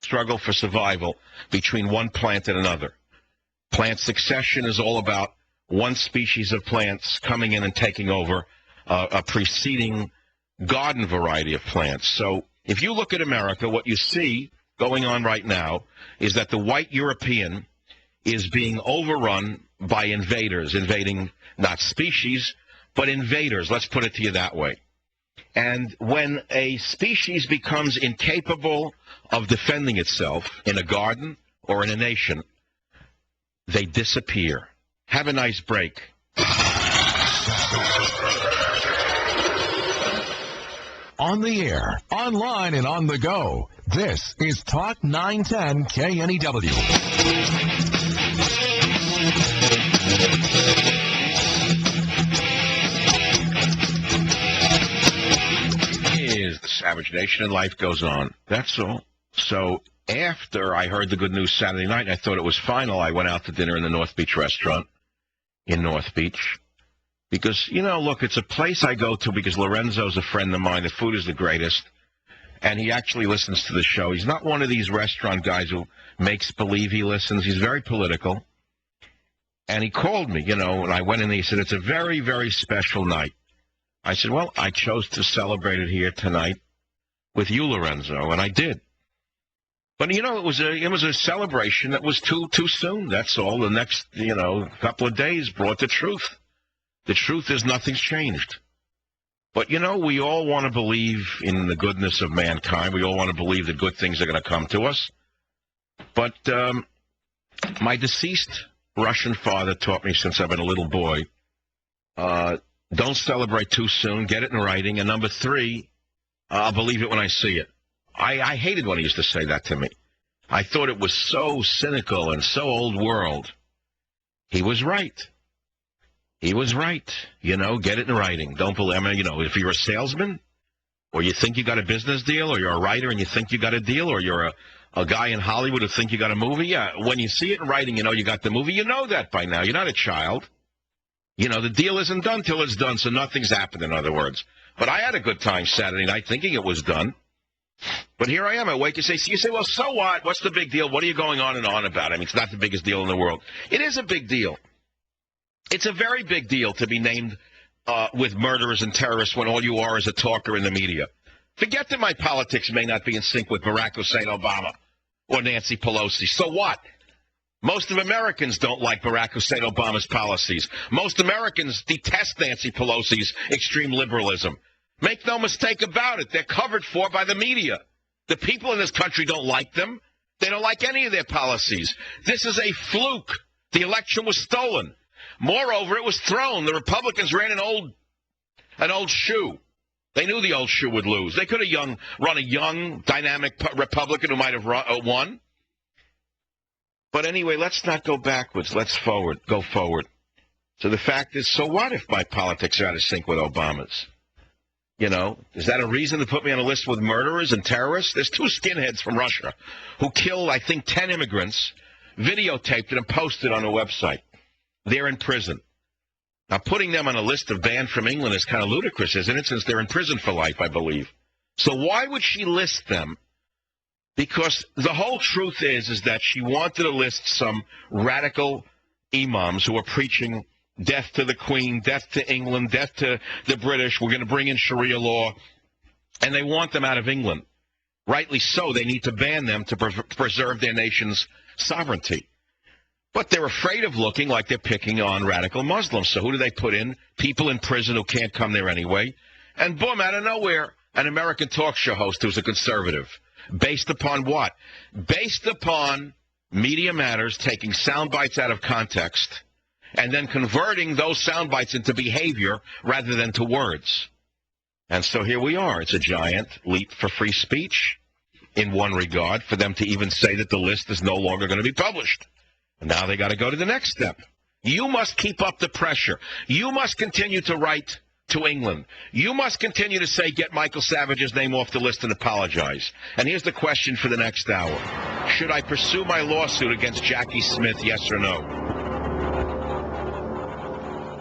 struggle for survival between one plant and another. Plant succession is all about one species of plants coming in and taking over a preceding garden variety of plants. So if you look at America, what you see going on right now is that the white European is being overrun by invaders, invading not species, but invaders. Let's put it to you that way. And when a species becomes incapable of defending itself in a garden or in a nation, they disappear. Have a nice break. On the air, online, and on the go, this is Talk 910 KNEW. Is the savage nation and life goes on. That's all. So after I heard the good news Saturday night and I thought it was final, I went out to dinner in the North Beach restaurant in North Beach. Because, you know, look, it's a place I go to because Lorenzo's a friend of mine. The food is the greatest. And he actually listens to the show. He's not one of these restaurant guys who makes believe he listens. He's very political. And he called me, you know, and I went in and he said, it's a very, very special night. I said, well, I chose to celebrate it here tonight with you, Lorenzo, and I did. But, you know, it was a celebration that was too soon. That's all. The next, you know, couple of days brought the truth. The truth is nothing's changed. But, you know, we all want to believe in the goodness of mankind. We all want to believe that good things are going to come to us. But my deceased Russian father taught me since I've been a little boy, don't celebrate too soon. Get it in writing. And number 3, I'll believe it when I see it. I hated when he used to say that to me. I thought it was so cynical and so old world. He was right. He was right. You know, get it in writing. Don't believe, I mean, you know, if you're a salesman or you think you got a business deal or you're a writer and you think you got a deal or you're a guy in Hollywood who think you got a movie, yeah, when you see it in writing, you know you got the movie. You know that by now. You're not a child. You know, the deal isn't done till it's done, so nothing's happened, in other words. But I had a good time Saturday night thinking it was done. But here I am. I wake and you say, well, so what? What's the big deal? What are you going on and on about? I mean, it's not the biggest deal in the world. It is a big deal. It's a very big deal to be named with murderers and terrorists when all you are is a talker in the media. Forget that my politics may not be in sync with Barack Hussein Obama or Nancy Pelosi. So what? Most of Americans don't like Barack Hussein Obama's policies. Most Americans detest Nancy Pelosi's extreme liberalism. Make no mistake about it. They're covered for by the media. The people in this country don't like them. They don't like any of their policies. This is a fluke. The election was stolen. Moreover, it was thrown. The Republicans ran an old shoe. They knew the old shoe would lose. They could have run a young, dynamic Republican who might have won. But anyway, let's not go backwards. Let's go forward. So the fact is, so what if my politics are out of sync with Obama's? You know, is that a reason to put me on a list with murderers and terrorists? There's 2 skinheads from Russia who killed, I think, 10 immigrants, videotaped it and posted on a website. They're in prison. Now, putting them on a list of banned from England is kind of ludicrous, isn't it, since they're in prison for life, I believe. So why would she list them? Because the whole truth is that she wanted to list some radical imams who are preaching death to the Queen, death to England, death to the British. We're going to bring in Sharia law. And they want them out of England. Rightly so. They need to ban them to preserve their nation's sovereignty. But they're afraid of looking like they're picking on radical Muslims. So who do they put in? People in prison who can't come there anyway. And boom, out of nowhere, an American talk show host who's a conservative. Based upon what? Based upon Media Matters taking sound bites out of context and then converting those sound bites into behavior rather than to words. And so here we are. It's a giant leap for free speech in one regard for them to even say that the list is no longer going to be published. And now they got to go to the next step. You must keep up the pressure. You must continue to write to England. You must continue to say, get Michael Savage's name off the list and apologize. And here's the question for the next hour. Should I pursue my lawsuit against Jackie Smith, yes or no?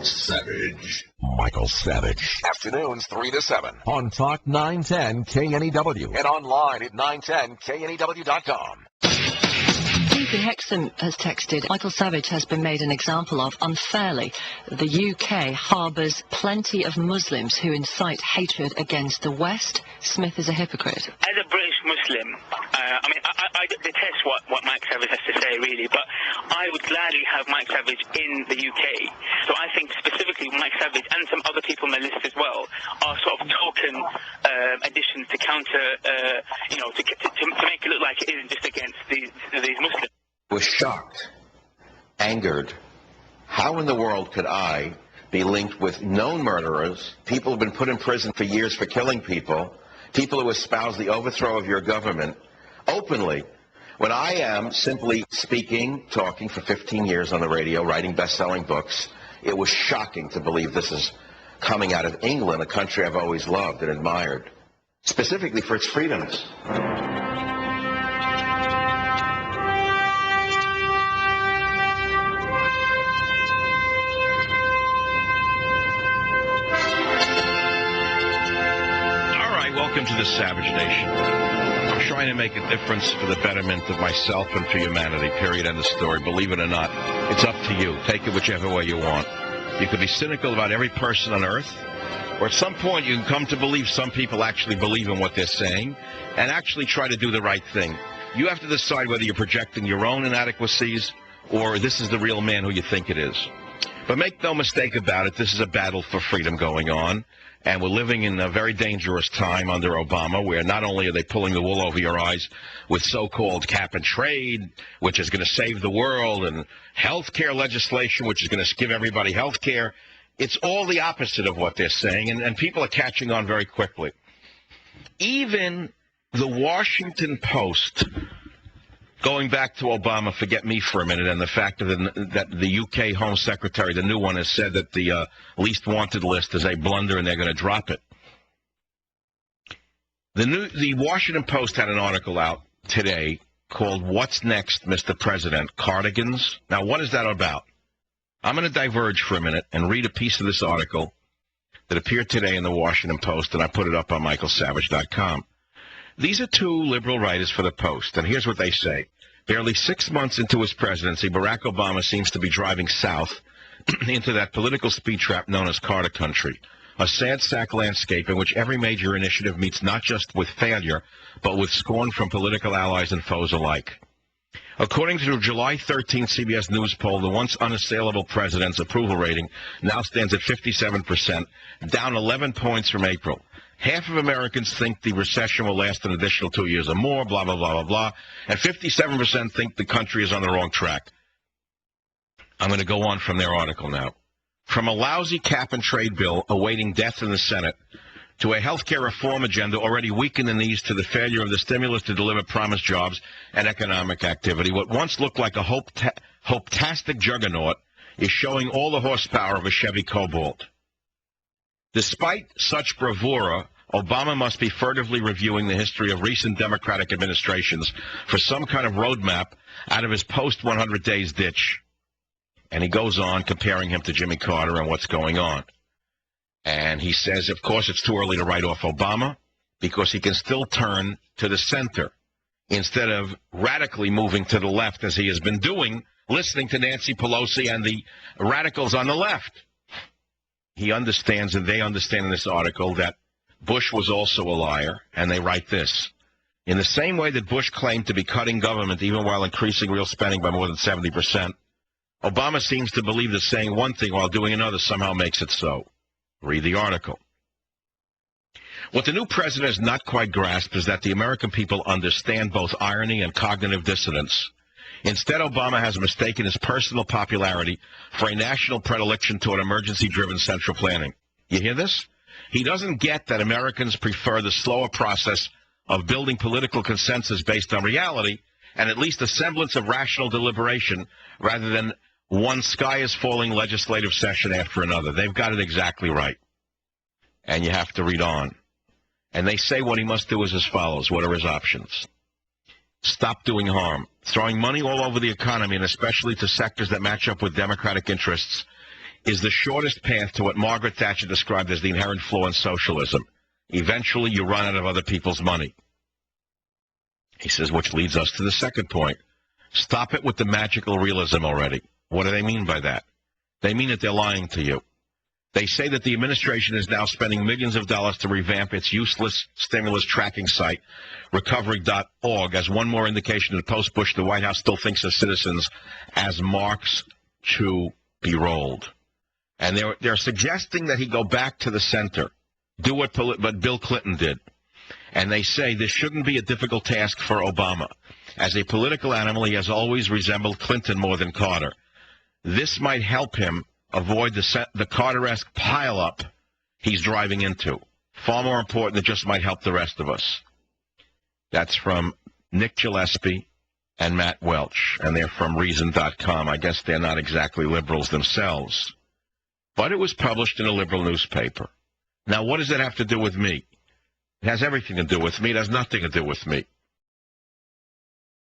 Savage. Michael Savage. Afternoons 3 to 7 on Talk 910 KNEW and online at 910KNEW.com. Stephen Hexam has texted, Michael Savage has been made an example of unfairly. The UK harbours plenty of Muslims who incite hatred against the West. Smith is a hypocrite. As a British Muslim, I detest what Mike Savage has to say, really, but I would gladly have Mike Savage in the UK. So I think specifically Mike Savage and some other people on the list as well are sort of token additions to counter, to make it look like it isn't just against these Muslims. Was shocked, angered. How in the world could I be linked with known murderers, people who have been put in prison for years for killing people, people who espouse the overthrow of your government openly, when I am simply speaking, talking for 15 years on the radio, writing best-selling books? It was shocking to believe this is coming out of England, a country I've always loved and admired, specifically for its freedoms. Welcome to the Savage Nation. I'm trying to make a difference for the betterment of myself and for humanity, period, end of story. Believe it or not, it's up to you. Take it whichever way you want. You could be cynical about every person on earth, or at some point you can come to believe some people actually believe in what they're saying and actually try to do the right thing. You have to decide whether you're projecting your own inadequacies or this is the real man who you think it is. But make no mistake about it, this is a battle for freedom going on. And we're living in a very dangerous time under Obama, where not only are they pulling the wool over your eyes with so-called cap and trade, which is going to save the world, and health care legislation, which is going to give everybody health care. It's all the opposite of what they're saying, and people are catching on very quickly. Even the Washington Post, going back to Obama, forget me for a minute, and the fact that the UK Home Secretary, the new one, has said that the least wanted list is a blunder and they're going to drop it. The Washington Post had an article out today called "What's Next, Mr. President? Cardigans?" Now, what is that about? I'm going to diverge for a minute and read a piece of this article that appeared today in the Washington Post, and I put it up on michaelsavage.com. These are two liberal writers for the Post, and here's what they say. Barely 6 months into his presidency, Barack Obama seems to be driving south into that political speed trap known as Carter country, a sad sack landscape in which every major initiative meets not just with failure, but with scorn from political allies and foes alike. According to the July 13th CBS News poll, the once unassailable president's approval rating now stands at 57%, down 11 points from April. Half of Americans think the recession will last an additional 2 years or more, blah, blah, blah, blah, blah. And 57% think the country is on the wrong track. I'm going to go on from their article now. From a lousy cap and trade bill awaiting death in the Senate to a health care reform agenda already weak in the knees to the failure of the stimulus to deliver promised jobs and economic activity, what once looked like a hope-tastic juggernaut is showing all the horsepower of a Chevy Cobalt. Despite such bravura, Obama must be furtively reviewing the history of recent Democratic administrations for some kind of roadmap out of his post-100 days ditch. And he goes on comparing him to Jimmy Carter and what's going on. And he says, of course, it's too early to write off Obama because he can still turn to the center instead of radically moving to the left as he has been doing, listening to Nancy Pelosi and the radicals on the left. He understands, and they understand in this article, that Bush was also a liar, and they write this. In the same way that Bush claimed to be cutting government even while increasing real spending by more than 70%, Obama seems to believe that saying one thing while doing another somehow makes it so. Read the article. What the new president has not quite grasped is that the American people understand both irony and cognitive dissonance. Instead, Obama has mistaken his personal popularity for a national predilection toward emergency-driven central planning. You hear this? He doesn't get that Americans prefer the slower process of building political consensus based on reality and at least a semblance of rational deliberation rather than one sky-is-falling legislative session after another. They've got it exactly right. And you have to read on. And they say what he must do is as follows. What are his options? Stop doing harm. Throwing money all over the economy, and especially to sectors that match up with Democratic interests, is the shortest path to what Margaret Thatcher described as the inherent flaw in socialism. Eventually, you run out of other people's money. He says, which leads us to the second point. Stop it with the magical realism already. What do they mean by that? They mean that they're lying to you. They say that the administration is now spending millions of dollars to revamp its useless stimulus tracking site, recovery.org, as one more indication that post-Bush, the White House still thinks of citizens as marks to be rolled. And they're suggesting that he go back to the center, do what Bill Clinton did. And they say this shouldn't be a difficult task for Obama. As a political animal, he has always resembled Clinton more than Carter. This might help him avoid the Carter-esque pileup he's driving into. Far more important, it just might help the rest of us. That's from Nick Gillespie and Matt Welch, and they're from Reason.com. I guess they're not exactly liberals themselves. But it was published in a liberal newspaper. Now, what does that have to do with me? It has everything to do with me. It has nothing to do with me.